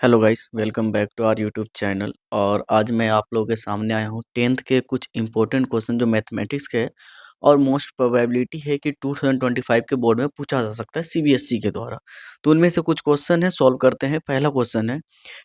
Hello guys, welcome back to our YouTube channel. और आज मैं आप लोगों के सामने आया हूँ 10th के कुछ इंपॉर्टेंट क्वेश्चन जो मैथमेटिक्स के हैं और मोस्ट प्रोबेबिलिटी है कि 2025 के बोर्ड में पूछा जा सकता है सीबीएसई के द्वारा। तो उनमें से कुछ क्वेश्चन है, सॉल्व करते हैं। पहला क्वेश्चन है,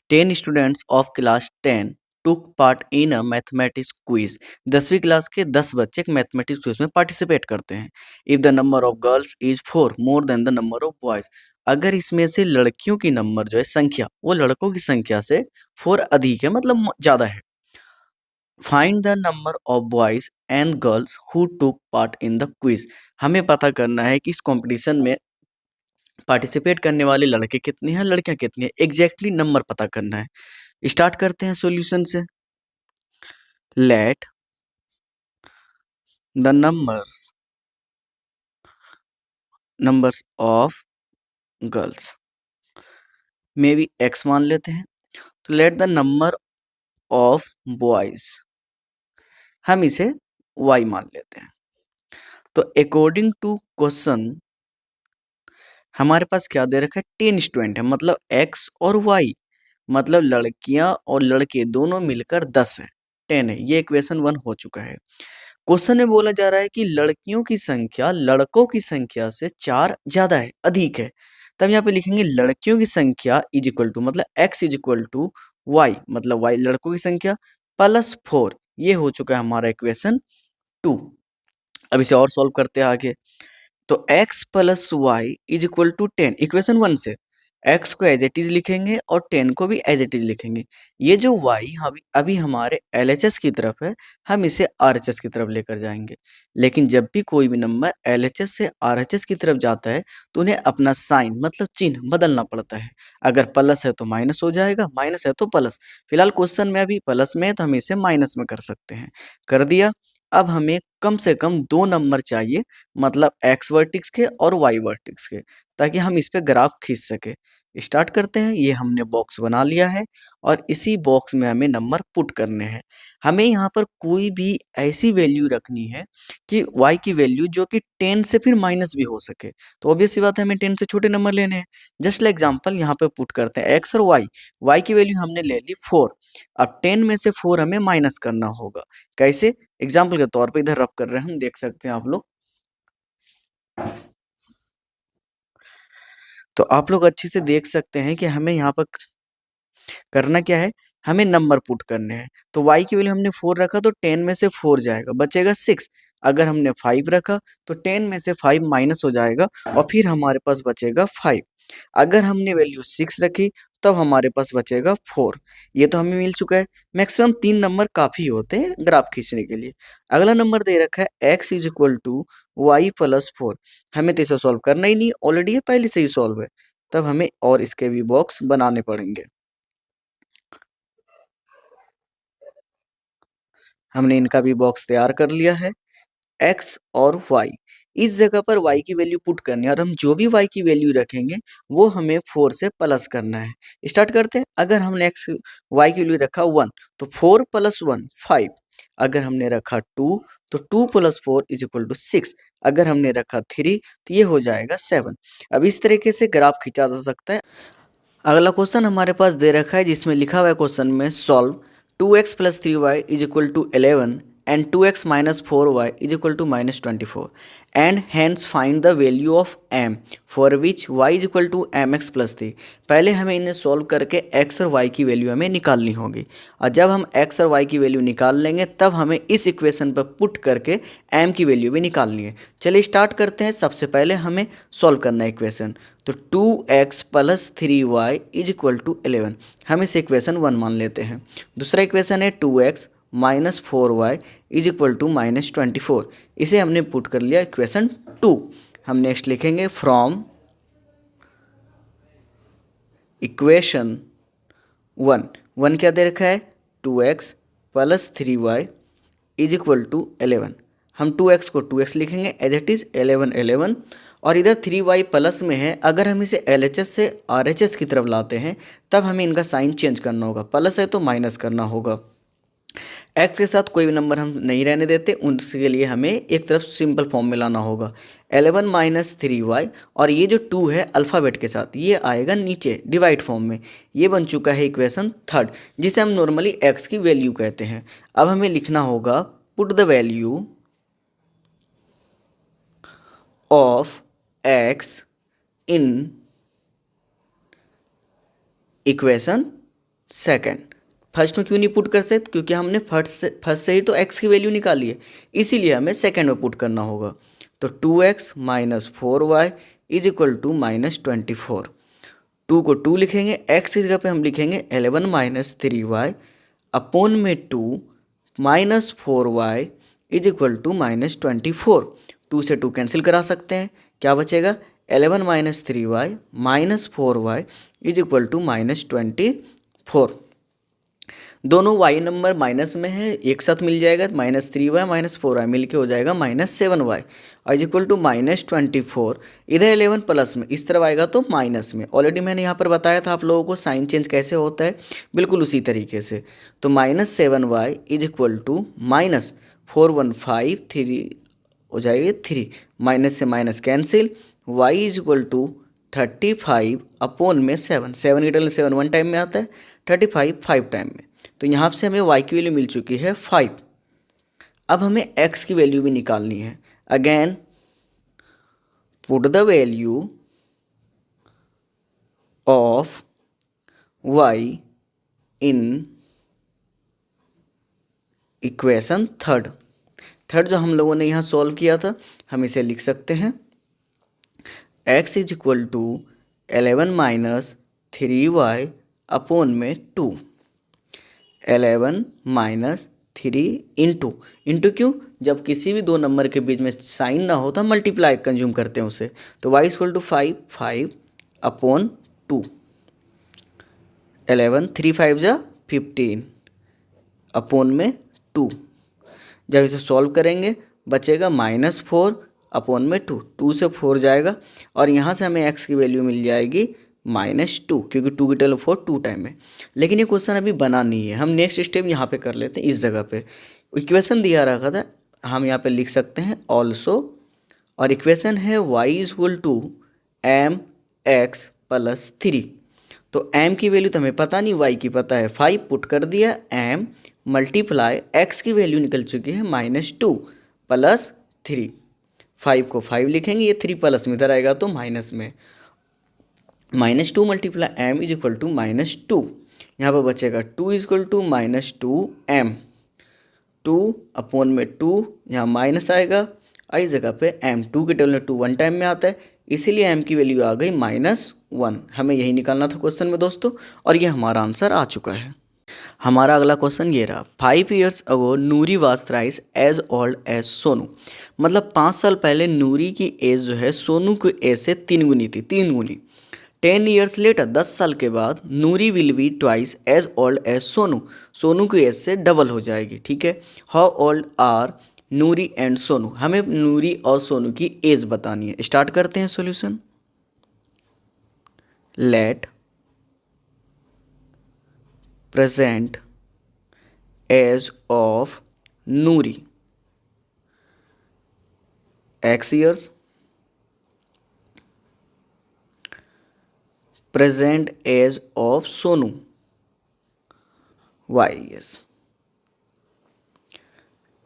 10 students of class 10 took part in a mathematics quiz. 10वीं क्लास के 10 बच्चे मैथमेटिक्स क्विज में पार्टिसिपेट करते हैं। If the number of girls is 4 more than the number of boys. अगर इसमें से लड़कियों की नंबर जो है संख्या वो लड़कों की संख्या से 4 अधिक है, मतलब ज्यादा है। Find the number of boys and girls who took part in the quiz. हमें पता करना है कि इस कंपटीशन में पार्टिसिपेट करने वाले लड़के कितने हैं, लड़कियां कितनी हैं, एग्जैक्टली नंबर पता करना है। स्टार्ट करते हैं सॉल्यूशन से। Let the numbers of girls में भी एक्स मान लेते हैं। तो let the number of boys, हम इसे y मान लेते हैं। तो अकॉर्डिंग टू क्वेश्चन हमारे पास क्या दे रखा है, 10 स्टूडेंट है, मतलब x और y, मतलब लड़कियां और लड़के दोनों मिलकर 10 है, 10 है। ये इक्वेशन 1 हो चुका है। क्वेश्चन में बोला जा रहा है कि लड़कियों की संख्या लड़कों की संख्या से 4 ज्यादा है, अधिक है। तब यहाँ पे लिखेंगे लड़कियों की संख्या इज इक्वल टू, मतलब x is equal to y, मतलब y लड़कों की संख्या प्लस 4। ये हो चुका है हमारा इक्वेशन 2। अब इसे और सॉल्व करते हैं आगे। तो x plus y is equal to 10, equation 1 से x को एज इट इज लिखेंगे और 10 को भी एज इट इज लिखेंगे। ये जो y अभी हमारे LHS की तरफ है, हम इसे RHS की तरफ लेकर जाएंगे। लेकिन जब भी कोई भी नंबर LHS से RHS की तरफ जाता है तो उन्हें अपना साइन, मतलब चिन्ह बदलना पड़ता है। अगर प्लस है तो माइनस हो जाएगा, माइनस है तो प्लस। फिलहाल क्वेश्चन में अभी प्लस में है तो हम इसे माइनस में कर सकते हैं। कर दिया। अब हमें कम से कम 2 नंबर चाहिए, मतलब x वर्टिक्स के और y वर्टिक्स के, ताकि हम इस पे ग्राफ खींच सके। स्टार्ट करते हैं। ये हमने बॉक्स बना लिया है और इसी बॉक्स में हमें नंबर पुट करने हैं। हमें यहाँ पर कोई भी ऐसी वैल्यू रखनी है कि y की वैल्यू जो कि 10 से फिर माइनस भी हो सके। तो ऑब्वियस सी बात है, हमें 10 से छोटे नंबर लेने हैं। जस्ट लाइक एग्जाम्पल यहाँ पे पुट करते हैं x और y की वैल्यू हमने ले ली 4। अब 10 में से 4 हमें माइनस करना होगा। कैसे? एग्जाम्पल के तौर पे इधर रब कर रहे हैं, हम देख सकते हैं आप लोग। तो आप लोग अच्छे से देख सकते हैं कि हमें यहाँ पर करना क्या है, हमें नंबर पुट करने हैं। तो y की वैल्यू हमने 4 रखा तो 10 में से 4 जाएगा, बचेगा 6। अगर हमने 5 रखा तो 10 में से 5 माइनस हो जाएगा और फिर हमारे पास बचेगा 5। अगर हमने वैल्यू 6 रखी तब हमारे पास बचेगा 4। ये तो हमें मिल चुका है। मैक्सिमम 3 नंबर काफी होते हैं ग्राफ खींचने के लिए। अगला नंबर दे रखा है x is equal to y plus 4। हमें तो इसे सॉल्व करना ही नहीं, ऑलरेडी ये पहले से ही सॉल्व है। तब हमें और इसके भी बॉक्स बनाने पड़ेंगे। हमने इनका भी बॉक्स तैयार कर लिया है। x और y, इस जगह पर y की वैल्यू पुट करनी है और हम जो भी y की वैल्यू रखेंगे वो हमें 4 से प्लस करना है। स्टार्ट करते हैं। अगर हमने y की वैल्यू रखा 1 तो 4 प्लस 1 5। अगर हमने रखा 2 तो 2 प्लस 4 इज इक्वल टू 6। अगर हमने रखा 3 तो ये हो जाएगा 7। अब इस तरीके से ग्राफ खींचा जा सकता है। अगला क्वेश्चन हमारे पास दे रखा है जिसमें लिखा हुआ है क्वेश्चन में, solve 2x plus 3y is equal to 11 and 2x minus 4y is equal to minus 24 and hence find the value of m for which y is equal to mx plus 3। पहले हमें इन्हें solve करके x और y की value हमें निकालनी होगी और जब हम x और y की वैल्यू निकाल लेंगे तब हमें इस इक्वेशन पर पुट करके m की वैल्यू भी निकालनी है। चलिए स्टार्ट करते हैं। सबसे पहले हमें सॉल्व करना है इक्वेशन। तो 2x plus 3y is equal to 11, हम इस इक्वेशन 1 मान लेते हैं। दूसरा इक्वेशन है 2x minus 4y is equal to minus 24, इसे हमने पुट कर लिया इक्वेशन 2। हम नेक्स्ट लिखेंगे फ्रॉम इक्वेशन 1 क्या दे रखा है, 2x plus 3y is equal to 11। हम 2x को 2x लिखेंगे एज इट इज 11 11 और इधर 3y प्लस में है। अगर हम इसे LHS से RHS की तरफ लाते हैं तब हमें इनका साइन चेंज करना होगा, प्लस है तो माइनस करना होगा। एक्स के साथ कोई भी नंबर हम नहीं रहने देते, उसके लिए हमें एक तरफ सिंपल फॉर्म में लाना होगा। 11 माइनस 3y, और ये जो 2 है अल्फ़ाबेट के साथ, ये आएगा नीचे डिवाइड फॉर्म में। ये बन चुका है इक्वेशन थर्ड, जिसे हम नॉर्मली एक्स की वैल्यू कहते हैं। अब हमें लिखना होगा put the value of x in equation second. First में क्यों नहीं पुट कर सकते, क्योंकि हमने फर्स्ट से ही तो एक्स की वैल्यू निकाली है, इसीलिए हमें सेकेंड में पुट करना होगा। तो 2x minus 4y is equal to -24। 2 को 2 लिखेंगे, x की जगह पे हम लिखेंगे 11 माइनस 3y अपॉन में 2 minus 4y is equal to -24। 2 से 2 कैंसिल करा सकते हैं, क्या बचेगा 11 minus 3y minus 4y is equal to -24। दोनों y नंबर माइनस में है, एक साथ मिल जाएगा, -3y माइनस 4y मिल के हो जाएगा -7y इज इक्वल टू -24। इधर 11 प्लस में इस तरफ आएगा तो माइनस में। ऑलरेडी मैंने यहाँ पर बताया था आप लोगों को साइन चेंज कैसे होता है, बिल्कुल उसी तरीके से। तो -7y इज इक्वल टू -415 3 हो जाएगी 3, माइनस से minus cancel, y is equal to 35 upon में 7, 7 की टर्न 7 1 टाइम में आता है, 35 5 टाइम में। तो यहाँ से हमें y की वैल्यू मिल चुकी है 5। अब हमें x की वैल्यू भी निकालनी है। Again put the value of y in equation third जो हम लोगों ने यहाँ सॉल्व किया था, हम इसे लिख सकते हैं x is equal to 11 minus 3y upon में 2। 11 माइनस 3 इंटू क्यों, जब किसी भी दो नंबर के बीच में साइन ना हो तो हम मल्टीप्लाई कंज्यूम करते हैं उसे। तो y इक्वल टू 5 अपॉन 2, 11 3 5 जा 15 अपॉन में 2। जब इसे सॉल्व करेंगे बचेगा -4 अपॉन में 2, 2 से 4 जाएगा, और यहाँ से हमें x की वैल्यू मिल जाएगी -2, क्योंकि 2 की टर्म 4 2 टाइम है। लेकिन ये क्वेश्चन अभी बना नहीं है, हम नेक्स्ट स्टेप यहाँ पे कर लेते हैं। इस जगह पे इक्वेशन दिया रखा था, हम यहाँ पे लिख सकते हैं ऑल्सो, और इक्वेशन है y is equal to mx plus 3। तो m की वैल्यू तो हमें पता नहीं, y की पता है, 5 पुट कर दिया, m मल्टीप्लाई x की वैल्यू निकल चुकी है -2 प्लस 3। 5 को 5 लिखेंगे, ये 3 प्लस में इधर आएगा तो माइनस में, -2 multiply m is equal to -2। यहाँ पर बचेगा 2 is equal to -2m, 2 upon में 2 यहाँ माइनस आएगा, इस जगह पे m 2 के टेबल में 2 1 टाइम में आता है, इसीलिए m की वैल्यू आ गई -1। हमें यही निकालना था क्वेश्चन में दोस्तों, और ये हमारा आंसर आ चुका है। हमारा अगला क्वेश्चन ये रहा, 5 years ago Nuri was thrice as old as Sonu. मतलब 5 साल पहले नूरी की एज जो है सोनू की एज से 3 गुनी थी, 3 गुनी। 10 years लेटर 10 साल के बाद Noori will be twice as old as Sonu, Sonu की एज से डबल हो जाएगी। ठीक है, how old are Noori and Sonu, हमें नूरी और सोनू की एज बतानी है। स्टार्ट करते हैं solution. Let present age of Nuri x years, present age of Sonu y years,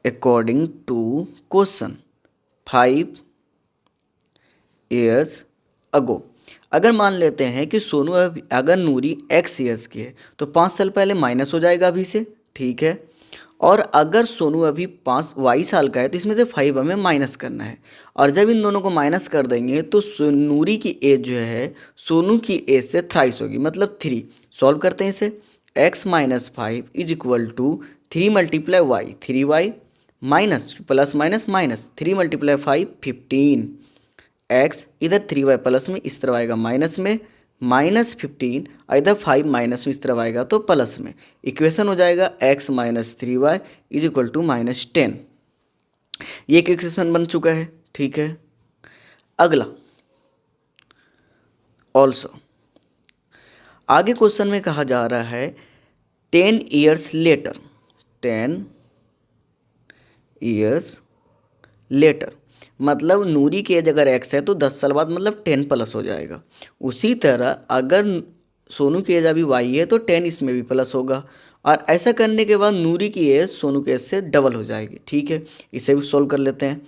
according to question 5 years ago। अगर मान लेते हैं कि सोनू अगर नूरी x ईयर्स की है तो 5 साल पहले माइनस हो जाएगा अभी से, ठीक है। और अगर सोनू अभी 5 वाई साल का है तो इसमें से 5 हमें माइनस करना है, और जब इन दोनों को माइनस कर देंगे तो नूरी की एज जो है सोनू की एज से थ्राइस होगी, मतलब 3। सॉल्व करते हैं इसे, x minus 5 is equal to 3 multiply y, 3y minus plus minus minus 3 multiply 5 15, x इधर 3y प्लस में इस तरफ आएगा माइनस में, -15, इधर 5 माइनस में इस तरफ आएगा तो प्लस में। इक्वेशन हो जाएगा x minus 3y is equal to -10। ये एक इक्वेशन बन चुका है, ठीक है। अगला ऑल्सो, आगे क्वेश्चन में कहा जा रहा है 10 years लेटर, 10 ईयर्स लेटर, मतलब नूरी की एज अगर x है तो 10 साल बाद मतलब 10 प्लस हो जाएगा। उसी तरह अगर सोनू की एज अभी y है तो 10 इसमें भी प्लस होगा, और ऐसा करने के बाद नूरी की एज सोनू के एज से डबल हो जाएगी। ठीक है, इसे भी सोल्व कर लेते हैं।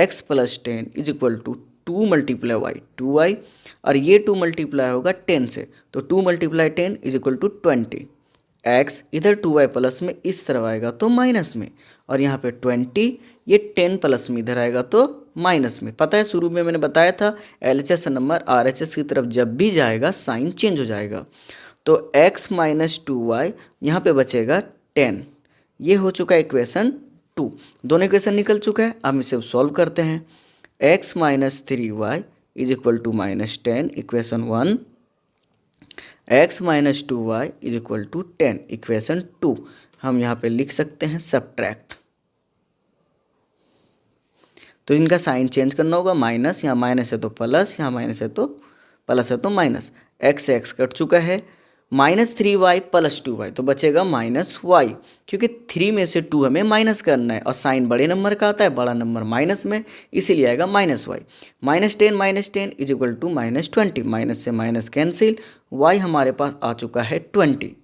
x plus 10 is equal to 2 multiply y 2y, और ये 2 मल्टीप्लाई होगा 10 से, तो 2 multiply 10 is equal to 20। x इधर 2y प्लस में इस तरफ आएगा तो माइनस में, और यहाँ पे 20, ये 10 प्लस में इधर आएगा तो माइनस में। पता है शुरू में मैंने बताया था LHS नंबर RHS की तरफ जब भी जाएगा साइन चेंज हो जाएगा। तो x माइनस 2y यहाँ पे बचेगा 10। ये हो चुका है इक्वेशन 2। दोनों इक्वेशन निकल चुका है, अब इसे सॉल्व करते हैं। x minus 3y is equal to minus 10 equation 1, x minus 2y is equal to 10 equation 2। हम यहाँ पे लिख सकते हैं सब्ट्रैक्ट। तो इनका साइन चेंज करना होगा, माइनस, यहाँ माइनस है तो प्लस, यहाँ माइनस है तो प्लस है तो माइनस। x से x कट चुका है, माइनस 3y प्लस 2y, तो बचेगा माइनस y, क्योंकि 3 में से 2 हमें माइनस करना है और साइन बड़े नंबर का आता है, बड़ा नंबर माइनस में, इसीलिए आएगा minus y। Minus 10 is equal to minus 20, minus से माइनस कैंसिल, y हमारे पास आ चुका है 20,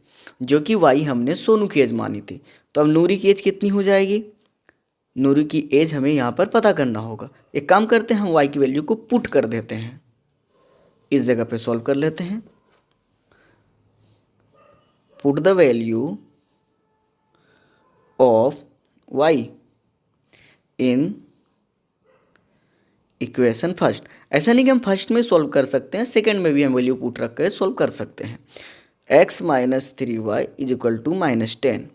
जो कि y हमने सोनू की एज मानी थी। तो अब नूरी की एज कितनी हो जाएगी? नूरी की एज हमें यहाँ पर पता करना होगा। एक काम करते हैं, हम y की वैल्यू को पुट कर देते हैं, इस जगह पे सॉल्व कर लेते हैं। Put the value of y in equation first. ऐसा नहीं कि हम फर्स्ट में सॉल्व कर सकते हैं, सेकंड में भी हम वैल्यू पुट रख कर सॉल्व कर सकते हैं। x minus 3y is equal to minus 10।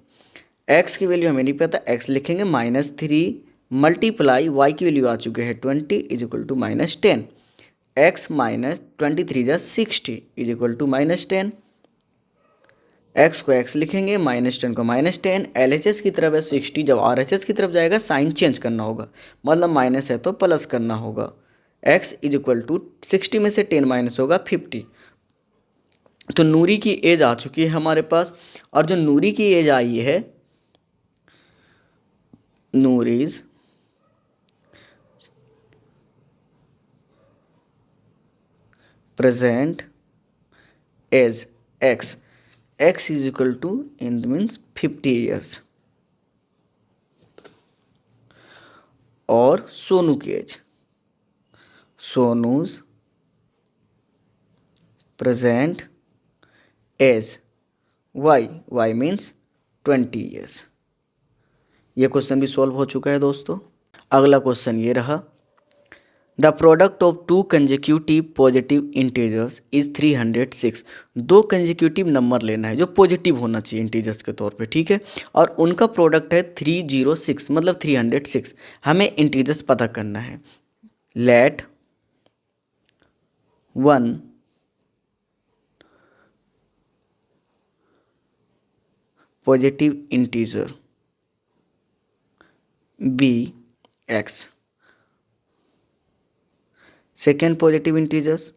x की वैल्यू हमें नहीं पता, x लिखेंगे, माइनस 3 मल्टीप्लाई y की वैल्यू आ चुके हैं 20 is equal to minus 10। x minus 23 जा 60 is equal to minus 10। x को x लिखेंगे, माइनस 10 को माइनस 10, LHS की तरफ है 60, जब RHS की तरफ जाएगा साइन चेंज करना होगा, मतलब माइनस है तो प्लस करना होगा। x इज इक्वल टू 60 में से 10 माइनस होगा 50। तो नूरी की एज आ चुकी है हमारे पास, और जो नूरी की एज आई है, नूरीज present as x is equal to in means 50 years। और सोनू की as, सोनूज present as y means 20 years। ये क्वेश्चन भी सॉल्व हो चुका है दोस्तों। अगला क्वेश्चन ये रहा, the product of to consecutive positive integers is 306। दो कंजिक्यूटिव नंबर लेना है जो पॉजिटिव होना चाहिए इंटीजर्स के तौर पे, ठीक है, और उनका प्रोडक्ट है 306 मतलब 306। हमें इंटीजर्स पता करना है। Let 1 positive integer be x. Second positive integers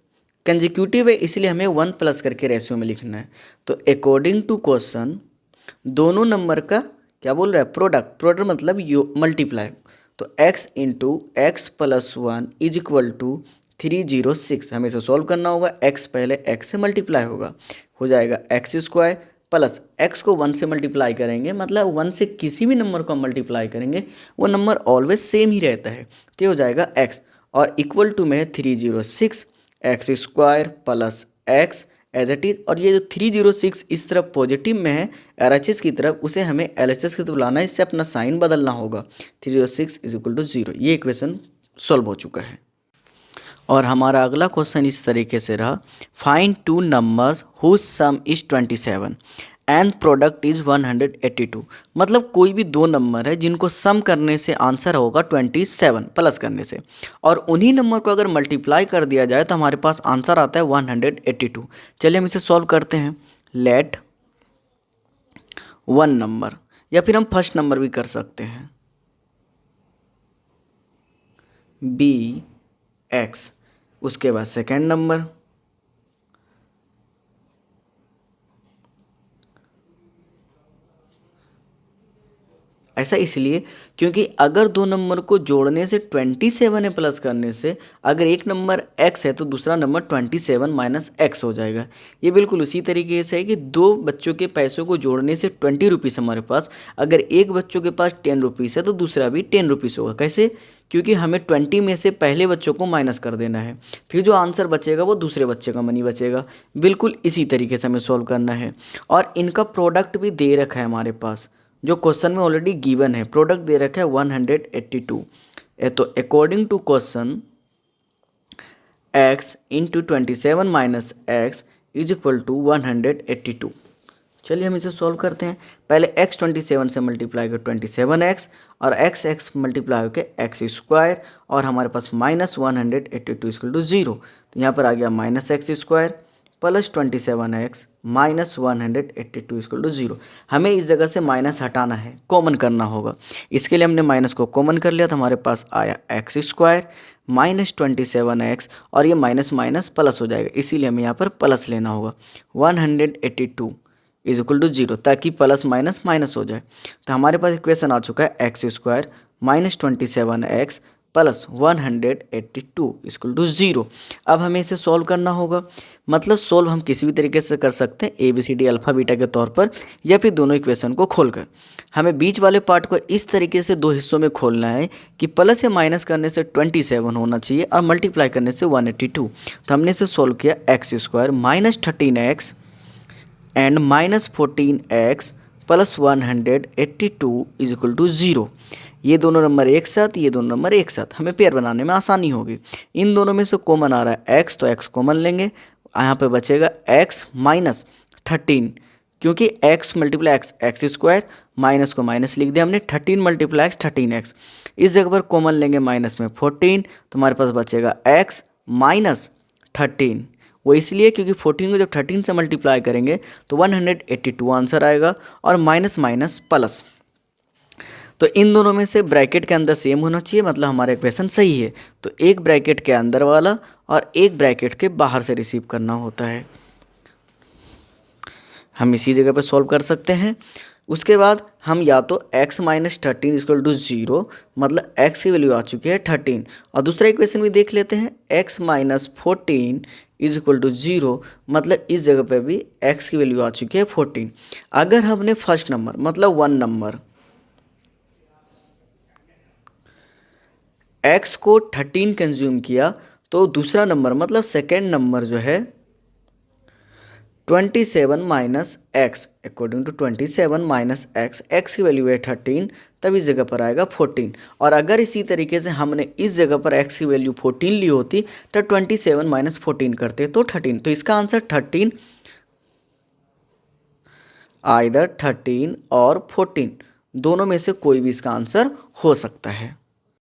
consecutive है, इसलिए हमें 1 प्लस करके रेशियो में लिखना है। तो अकॉर्डिंग टू क्वेश्चन दोनों नंबर का क्या बोल रहा है, प्रोडक्ट मतलब यू मल्टीप्लाई। तो x into x plus 1 is equal to 306। हमें इसे सॉल्व करना होगा, x पहले x से मल्टीप्लाई होगा, हो जाएगा एक्स स्क्वायर प्लस x को 1 से मल्टीप्लाई करेंगे, मतलब 1 से किसी भी नंबर को मल्टीप्लाई करेंगे वो नंबर ऑलवेज सेम ही रहता है, तो हो जाएगा x, और इक्वल टू में है 306 x square plus x as it is. और ये जो 306 इस तरफ पॉजिटिव में है RHS की तरफ, उसे हमें LHS की तरफ लाना है, इससे अपना साइन बदलना होगा। 306 इज इक्वल टू 0। ये इक्वेशन सॉल्व हो चुका है। और हमारा अगला क्वेश्चन इस तरीके से रहा, find two numbers whose sum is 27 and product is 182। मतलब कोई भी दो नंबर है जिनको सम करने से आंसर होगा 27 प्लस करने से, और उन्हीं नंबर को अगर मल्टीप्लाई कर दिया जाए तो हमारे पास आंसर आता है 182। चलिए हम इसे सॉल्व करते हैं। लेट 1 नंबर, या फिर हम फर्स्ट नंबर भी कर सकते हैं, बी एक्स, उसके बाद सेकेंड नंबर ऐसा इसलिए क्योंकि अगर दो नंबर को जोड़ने से 27 है प्लस करने से, अगर एक नंबर x है तो दूसरा नंबर 27 माइनस x हो जाएगा। ये बिल्कुल उसी तरीके से है कि दो बच्चों के पैसों को जोड़ने से 20 रुपीज़ हमारे पास, अगर एक बच्चों के पास 10 रुपीज़ है तो दूसरा भी 10 रुपीज़ होगा। कैसे? क्योंकि हमें 20 में से पहले बच्चों को माइनस कर देना है, फिर जो आंसर बचेगा वो दूसरे बच्चे का मनी बचेगा। बिल्कुल इसी तरीके से हमें सॉल्व करना है। और इनका प्रोडक्ट भी दे रखा है हमारे पास, जो क्वेश्चन में ऑलरेडी गिवन है। प्रोडक्ट दे रखा है 182। तो according to question x into 27 minus x is equal to 182। चलिए हम इसे सॉल्व करते हैं। पहले x 27 से मल्टीप्लाई कर 27x और x मल्टीप्लाई होकर एक्स स्क्वायर, और हमारे पास माइनस 182 इक्वल टू 0। तो यहाँ पर आ गया minus x square plus 27x minus 182 equal to 0। हमें इस जगह से माइनस हटाना है, कॉमन करना होगा। इसके लिए हमने माइनस को कॉमन कर लिया तो हमारे पास आया एक्स स्क्वायर माइनस 27x, और ये माइनस माइनस प्लस हो जाएगा, इसीलिए हमें यहाँ पर प्लस लेना होगा। 182 इज इक्वल टू 0, ताकि प्लस माइनस माइनस हो जाए। तो हमारे पास इक्वेशन आ चुका है x square minus 27x plus 182 equal to 0। अब हमें इसे सॉल्व करना होगा। मतलब सॉल्व हम किसी भी तरीके से कर सकते हैं, A B C D alpha beta के तौर पर, या फिर दोनों इक्वेशन को खोलकर। हमें बीच वाले पार्ट को इस तरीके से दो हिस्सों में खोलना है कि प्लस या माइनस करने से 27 होना चाहिए और मल्टीप्लाई करने से 182। तो हमने इसे सॉल्व किया x square minus 13x and minus 14x plus 182 is equal to 0। ये दोनों नंबर एक साथ, ये दोनों नंबर एक साथ, हमें पेयर बनाने में आसानी होगी। इन दोनों में से कॉमन आ रहा है x, तो x कॉमन लेंगे। यहाँ पे बचेगा x माइनस 13, क्योंकि x multiply x square, minus को माइनस लिख दिया हमने, 13 मल्टीप्लाई एक्स 13x। इस जगह पर कॉमन लेंगे माइनस में 14, तो हमारे पास बचेगा x माइनस 13। वो इसलिए क्योंकि 14 को जब 13 से मल्टीप्लाई करेंगे तो 182 आंसर आएगा, और माइनस माइनस प्लस। तो इन दोनों में से ब्रैकेट के अंदर सेम होना चाहिए, मतलब हमारा इक्वेशन सही है। तो एक ब्रैकेट के अंदर वाला और एक ब्रैकेट के बाहर से रिसीव करना होता है। हम इसी जगह पर सॉल्व कर सकते हैं। उसके बाद हम या तो x माइनस 13 इक्वल टू 0, मतलब x की वैल्यू आ चुकी है 13, और दूसरा इक्वेशन भी देख लेते हैं, x minus 14 is equal to 0, मतलब इस जगह पे भी x की वैल्यू आ चुकी है 14। अगर हमने फर्स्ट नंबर मतलब 1 नंबर x को 13 कंज्यूम किया, तो दूसरा नंबर मतलब सेकेंड नंबर जो है 27 minus x, according to 27 minus x, x की वैल्यू है 13, तब इस जगह पर आएगा 14। और अगर इसी तरीके से हमने इस जगह पर एक्स की वैल्यू 14 ली होती तो 27 माइनस 14 करते तो 13। तो इसका आंसर 13, आइदर 13 और 14 दोनों में से कोई भी इसका आंसर हो सकता है।